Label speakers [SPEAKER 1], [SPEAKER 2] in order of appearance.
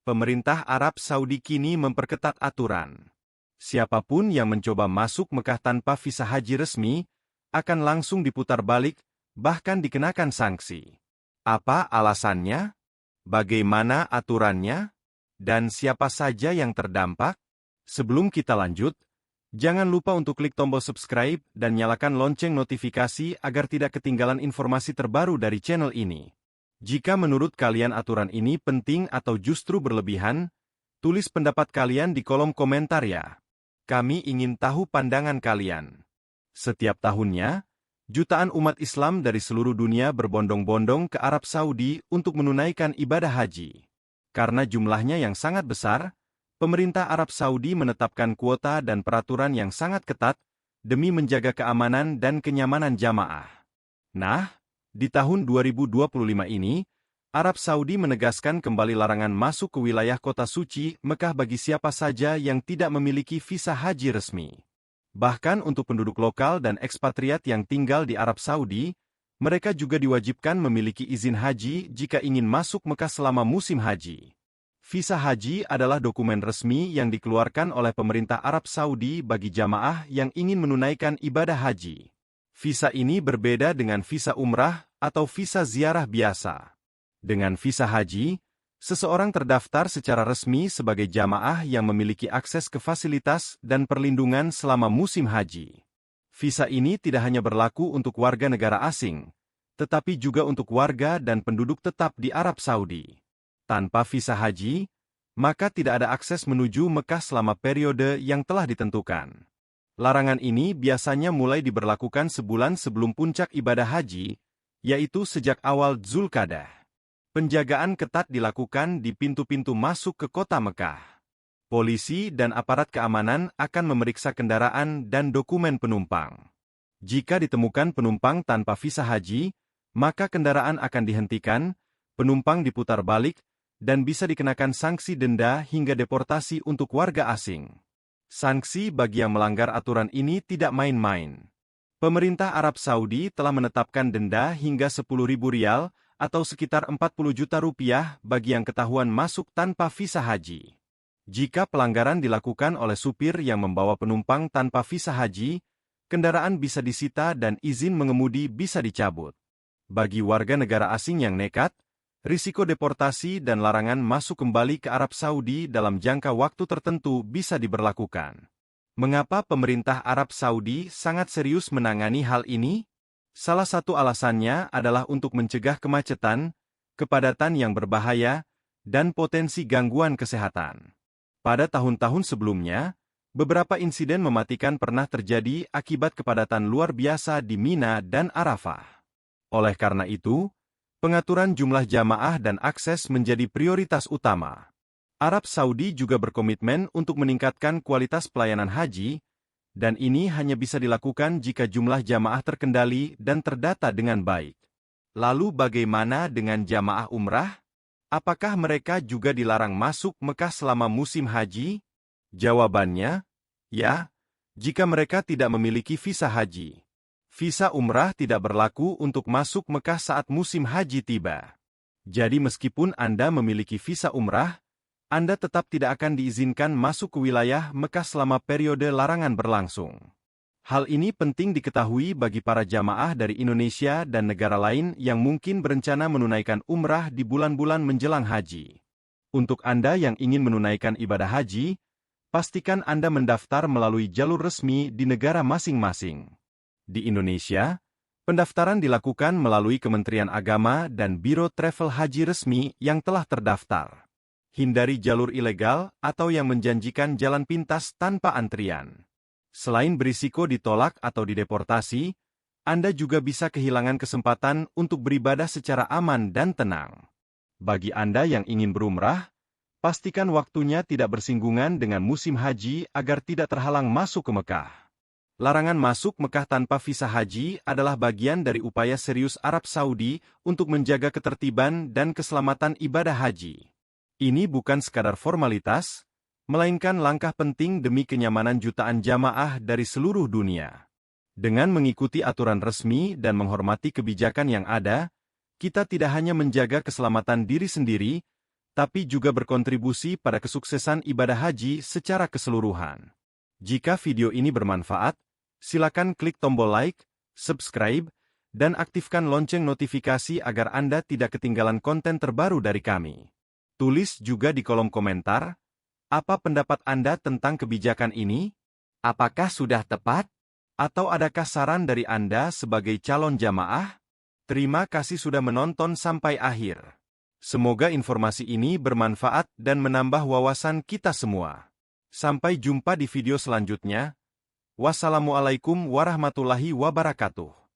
[SPEAKER 1] Pemerintah Arab Saudi kini memperketat aturan. Siapapun yang mencoba masuk Mekah tanpa visa haji resmi, akan langsung diputar balik, bahkan dikenakan sanksi. Apa alasannya? Bagaimana aturannya? Dan siapa saja yang terdampak? Sebelum kita lanjut, jangan lupa untuk klik tombol subscribe dan nyalakan lonceng notifikasi agar tidak ketinggalan informasi terbaru dari channel ini. Jika menurut kalian aturan ini penting atau justru berlebihan, tulis pendapat kalian di kolom komentar ya. Kami ingin tahu pandangan kalian. Setiap tahunnya, jutaan umat Islam dari seluruh dunia berbondong-bondong ke Arab Saudi untuk menunaikan ibadah haji. Karena jumlahnya yang sangat besar, pemerintah Arab Saudi menetapkan kuota dan peraturan yang sangat ketat demi menjaga keamanan dan kenyamanan jamaah. Nah, di tahun 2025 ini, Arab Saudi menegaskan kembali larangan masuk ke wilayah kota suci Mekah bagi siapa saja yang tidak memiliki visa haji resmi. Bahkan untuk penduduk lokal dan ekspatriat yang tinggal di Arab Saudi, mereka juga diwajibkan memiliki izin haji jika ingin masuk Mekah selama musim haji. Visa haji adalah dokumen resmi yang dikeluarkan oleh pemerintah Arab Saudi bagi jamaah yang ingin menunaikan ibadah haji. Visa ini berbeda dengan visa umrah atau visa ziarah biasa. Dengan visa haji, seseorang terdaftar secara resmi sebagai jamaah yang memiliki akses ke fasilitas dan perlindungan selama musim haji. Visa ini tidak hanya berlaku untuk warga negara asing, tetapi juga untuk warga dan penduduk tetap di Arab Saudi. Tanpa visa haji, maka tidak ada akses menuju Mekah selama periode yang telah ditentukan. Larangan ini biasanya mulai diberlakukan sebulan sebelum puncak ibadah haji, yaitu sejak awal Dzulqa'dah. Penjagaan ketat dilakukan di pintu-pintu masuk ke kota Mekah. Polisi dan aparat keamanan akan memeriksa kendaraan dan dokumen penumpang. Jika ditemukan penumpang tanpa visa haji, maka kendaraan akan dihentikan, penumpang diputar balik, dan bisa dikenakan sanksi denda hingga deportasi untuk warga asing. Sanksi bagi yang melanggar aturan ini tidak main-main. Pemerintah Arab Saudi telah menetapkan denda hingga 10.000 rial atau sekitar 40 juta rupiah bagi yang ketahuan masuk tanpa visa haji. Jika pelanggaran dilakukan oleh supir yang membawa penumpang tanpa visa haji, kendaraan bisa disita dan izin mengemudi bisa dicabut. Bagi warga negara asing yang nekat, risiko deportasi dan larangan masuk kembali ke Arab Saudi dalam jangka waktu tertentu bisa diberlakukan. Mengapa pemerintah Arab Saudi sangat serius menangani hal ini? Salah satu alasannya adalah untuk mencegah kemacetan, kepadatan yang berbahaya, dan potensi gangguan kesehatan. Pada tahun-tahun sebelumnya, beberapa insiden mematikan pernah terjadi akibat kepadatan luar biasa di Mina dan Arafah. Oleh karena itu, pengaturan jumlah jamaah dan akses menjadi prioritas utama. Arab Saudi juga berkomitmen untuk meningkatkan kualitas pelayanan haji, dan ini hanya bisa dilakukan jika jumlah jamaah terkendali dan terdata dengan baik. Lalu bagaimana dengan jamaah umrah? Apakah mereka juga dilarang masuk Mekah selama musim haji? Jawabannya, ya, jika mereka tidak memiliki visa haji. Visa umrah tidak berlaku untuk masuk Mekah saat musim haji tiba. Jadi meskipun Anda memiliki visa umrah, Anda tetap tidak akan diizinkan masuk ke wilayah Mekah selama periode larangan berlangsung. Hal ini penting diketahui bagi para jamaah dari Indonesia dan negara lain yang mungkin berencana menunaikan umrah di bulan-bulan menjelang haji. Untuk Anda yang ingin menunaikan ibadah haji, pastikan Anda mendaftar melalui jalur resmi di negara masing-masing. Di Indonesia, pendaftaran dilakukan melalui Kementerian Agama dan Biro Travel Haji resmi yang telah terdaftar. Hindari jalur ilegal atau yang menjanjikan jalan pintas tanpa antrian. Selain berisiko ditolak atau dideportasi, Anda juga bisa kehilangan kesempatan untuk beribadah secara aman dan tenang. Bagi Anda yang ingin berumrah, pastikan waktunya tidak bersinggungan dengan musim haji agar tidak terhalang masuk ke Mekah. Larangan masuk Mekah tanpa visa haji adalah bagian dari upaya serius Arab Saudi untuk menjaga ketertiban dan keselamatan ibadah haji. Ini bukan sekadar formalitas, melainkan langkah penting demi kenyamanan jutaan jamaah dari seluruh dunia. Dengan mengikuti aturan resmi dan menghormati kebijakan yang ada, kita tidak hanya menjaga keselamatan diri sendiri, tapi juga berkontribusi pada kesuksesan ibadah haji secara keseluruhan. Jika video ini bermanfaat, silakan klik tombol like, subscribe, dan aktifkan lonceng notifikasi agar Anda tidak ketinggalan konten terbaru dari kami. Tulis juga di kolom komentar, apa pendapat Anda tentang kebijakan ini? Apakah sudah tepat? Atau adakah saran dari Anda sebagai calon jamaah? Terima kasih sudah menonton sampai akhir. Semoga informasi ini bermanfaat dan menambah wawasan kita semua. Sampai jumpa di video selanjutnya. Wassalamualaikum warahmatullahi wabarakatuh.